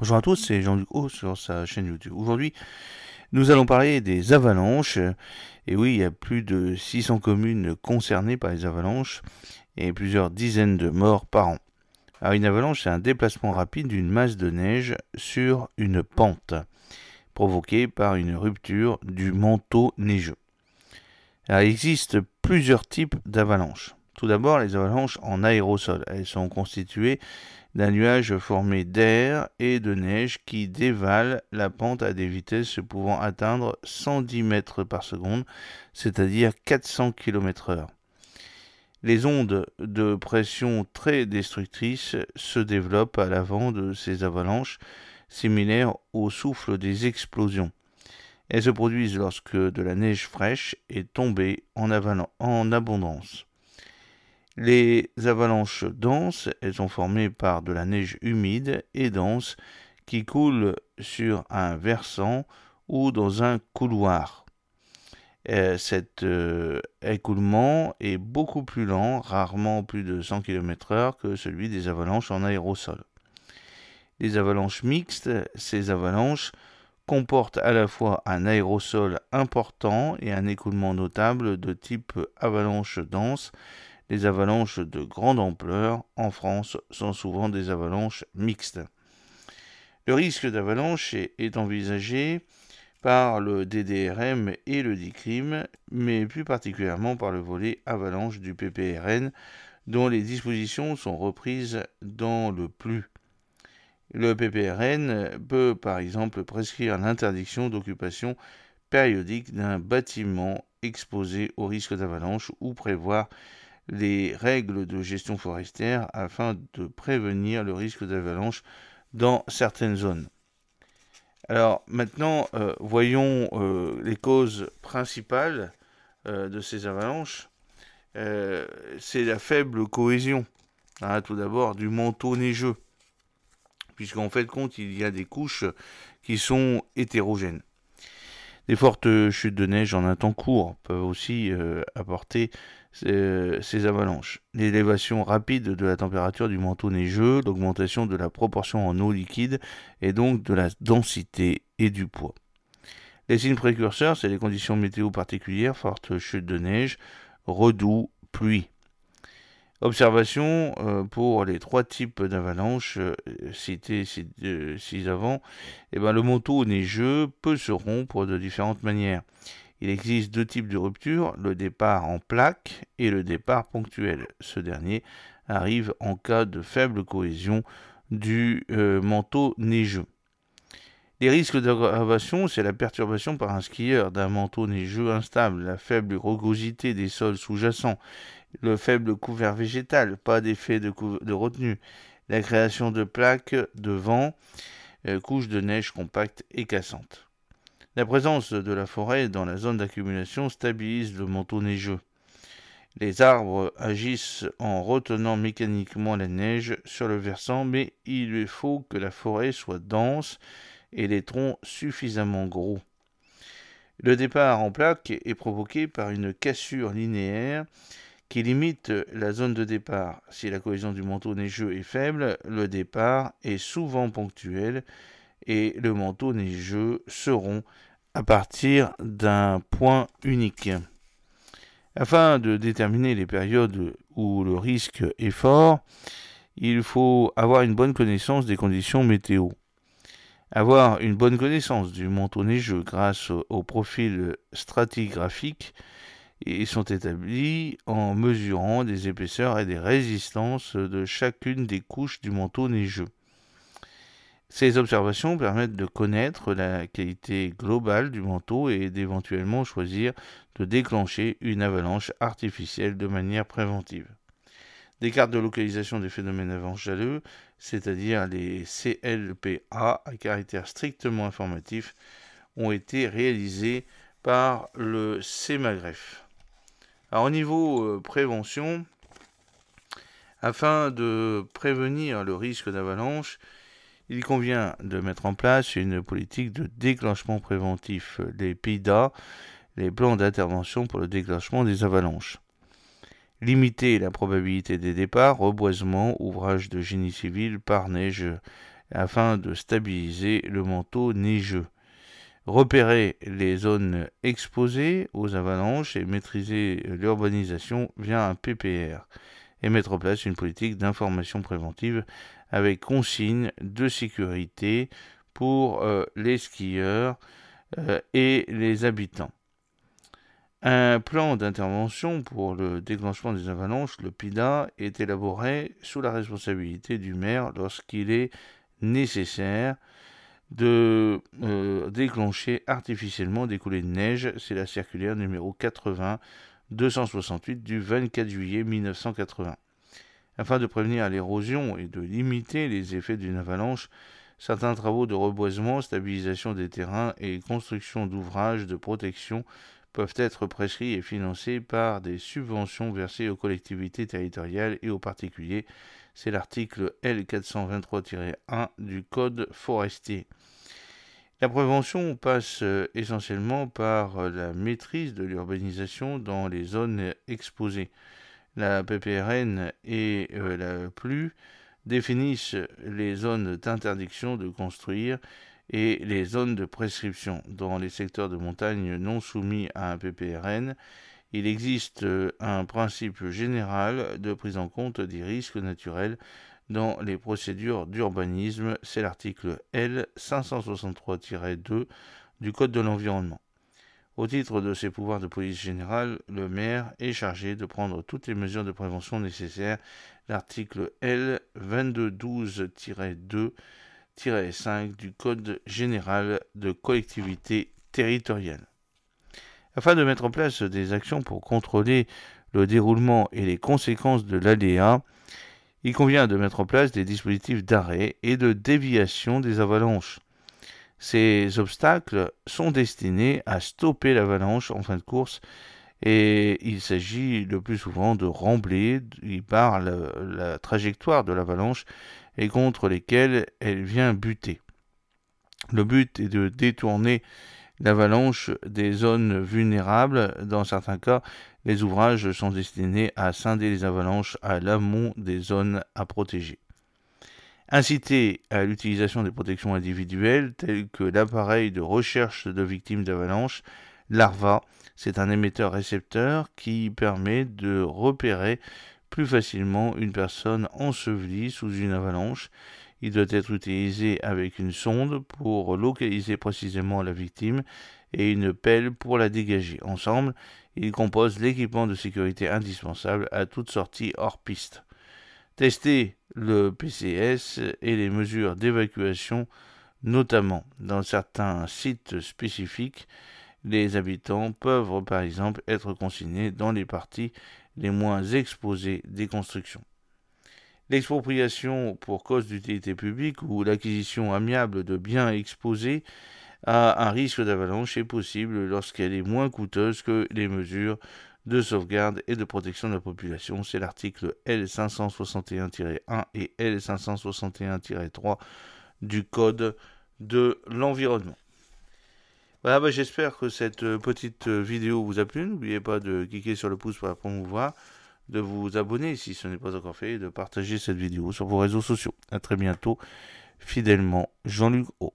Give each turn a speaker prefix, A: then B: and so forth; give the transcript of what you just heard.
A: Bonjour à tous, c'est Jean-Luc Haut sur sa chaîne YouTube. Aujourd'hui, nous allons parler des avalanches. Et oui, il y a plus de 600 communes concernées par les avalanches et plusieurs dizaines de morts par an. Alors une avalanche, c'est un déplacement rapide d'une masse de neige sur une pente, provoquée par une rupture du manteau neigeux. Alors, il existe plusieurs types d'avalanches. Tout d'abord, les avalanches en aérosol. Elles sont constituées d'un nuage formé d'air et de neige qui dévale la pente à des vitesses pouvant atteindre 110 mètres par seconde, c'est-à-dire 400 km/h. Les ondes de pression très destructrices se développent à l'avant de ces avalanches, similaires au souffle des explosions. Elles se produisent lorsque de la neige fraîche est tombée en abondance. Les avalanches denses, elles sont formées par de la neige humide et dense qui coule sur un versant ou dans un couloir. Cet écoulement est beaucoup plus lent, rarement plus de 100 km/h, que celui des avalanches en aérosol. Les avalanches mixtes, ces avalanches comportent à la fois un aérosol important et un écoulement notable de type avalanche dense. Les avalanches de grande ampleur en France sont souvent des avalanches mixtes. Le risque d'avalanche est envisagé par le DDRM et le DICRIM, mais plus particulièrement par le volet avalanche du PPRN, dont les dispositions sont reprises dans le PLU. Le PPRN peut par exemple prescrire l'interdiction d'occupation périodique d'un bâtiment exposé au risque d'avalanche ou prévoir les règles de gestion forestière afin de prévenir le risque d'avalanche dans certaines zones. Alors maintenant, voyons les causes principales de ces avalanches. C'est la faible cohésion, tout d'abord, du manteau neigeux, puisqu'en fait compte, il y a des couches qui sont hétérogènes. Des fortes chutes de neige en un temps court peuvent aussi apporter ces avalanches. L'élévation rapide de la température du manteau neigeux, l'augmentation de la proportion en eau liquide et donc de la densité et du poids. Les signes précurseurs, c'est les conditions météo particulières, fortes chutes de neige, redoux, pluie. Observation pour les trois types d'avalanches cités ci-avant, le manteau neigeux peut se rompre de différentes manières. Il existe deux types de ruptures, le départ en plaque et le départ ponctuel. Ce dernier arrive en cas de faible cohésion du manteau neigeux. Les risques d'aggravation, c'est la perturbation par un skieur d'un manteau neigeux instable, la faible rugosité des sols sous-jacents, le faible couvert végétal, pas d'effet de retenue, la création de plaques de vent, couches de neige compactes et cassantes. La présence de la forêt dans la zone d'accumulation stabilise le manteau neigeux. Les arbres agissent en retenant mécaniquement la neige sur le versant, mais il faut que la forêt soit dense et les troncs suffisamment gros. Le départ en plaque est provoqué par une cassure linéaire qui limite la zone de départ. Si la cohésion du manteau neigeux est faible, le départ est souvent ponctuel et le manteau neigeux se rompt à partir d'un point unique. Afin de déterminer les périodes où le risque est fort, il faut avoir une bonne connaissance des conditions météo. Avoir une bonne connaissance du manteau neigeux grâce au profil stratigraphique et sont établis en mesurant des épaisseurs et des résistances de chacune des couches du manteau neigeux. Ces observations permettent de connaître la qualité globale du manteau et d'éventuellement choisir de déclencher une avalanche artificielle de manière préventive. Des cartes de localisation des phénomènes avangeleux, c'est-à-dire les CLPA à caractère strictement informatif, ont été réalisées par le CEMAGREF. Alors, au niveau prévention, afin de prévenir le risque d'avalanche, il convient de mettre en place une politique de déclenchement préventif, les PIDA, les plans d'intervention pour le déclenchement des avalanches. Limiter la probabilité des départs, reboisement, ouvrage de génie civil par neige afin de stabiliser le manteau neigeux. Repérer les zones exposées aux avalanches et maîtriser l'urbanisation via un PPR et mettre en place une politique d'information préventive avec consignes de sécurité pour les skieurs et les habitants. Un plan d'intervention pour le déclenchement des avalanches, le PIDA, est élaboré sous la responsabilité du maire lorsqu'il est nécessaire de déclencher artificiellement des coulées de neige. C'est la circulaire numéro 80-268 du 24 juillet 1980. Afin de prévenir l'érosion et de limiter les effets d'une avalanche, certains travaux de reboisement, stabilisation des terrains et construction d'ouvrages de protection peuvent être prescrits et financés par des subventions versées aux collectivités territoriales et aux particuliers. C'est l'article L423-1 du Code forestier. La prévention passe essentiellement par la maîtrise de l'urbanisation dans les zones exposées. La PPRN et la PLU définissent les zones d'interdiction de construire et les zones de prescription. Dans les secteurs de montagne non soumis à un PPRN, il existe un principe général de prise en compte des risques naturels dans les procédures d'urbanisme. C'est l'article L563-2 du Code de l'environnement. Au titre de ses pouvoirs de police générale, le maire est chargé de prendre toutes les mesures de prévention nécessaires. L'article L2212-2-5 du Code général de collectivité territoriale. Afin de mettre en place des actions pour contrôler le déroulement et les conséquences de l'aléa, il convient de mettre en place des dispositifs d'arrêt et de déviation des avalanches. Ces obstacles sont destinés à stopper l'avalanche en fin de course et il s'agit le plus souvent de remblais par la trajectoire de l'avalanche et contre lesquels elle vient buter. Le but est de détourner l'avalanche des zones vulnérables. Dans certains cas, les ouvrages sont destinés à scinder les avalanches à l'amont des zones à protéger. Inciter à l'utilisation des protections individuelles telles que l'appareil de recherche de victimes d'avalanche, l'ARVA. C'est un émetteur-récepteur qui permet de repérer plus facilement une personne ensevelie sous une avalanche. Il doit être utilisé avec une sonde pour localiser précisément la victime et une pelle pour la dégager. Ensemble, ils composent l'équipement de sécurité indispensable à toute sortie hors piste. Tester le PCS et les mesures d'évacuation, notamment dans certains sites spécifiques. Les habitants peuvent par exemple être consignés dans les parties les moins exposées des constructions. L'expropriation pour cause d'utilité publique ou l'acquisition amiable de biens exposés à un risque d'avalanche est possible lorsqu'elle est moins coûteuse que les mesures de sauvegarde et de protection de la population. C'est l'article L561-1 et L561-3 du Code de l'environnement. Voilà, j'espère que cette petite vidéo vous a plu. N'oubliez pas de cliquer sur le pouce pour la promouvoir, de vous abonner si ce n'est pas encore fait et de partager cette vidéo sur vos réseaux sociaux. A très bientôt. Fidèlement, Jean-Luc O.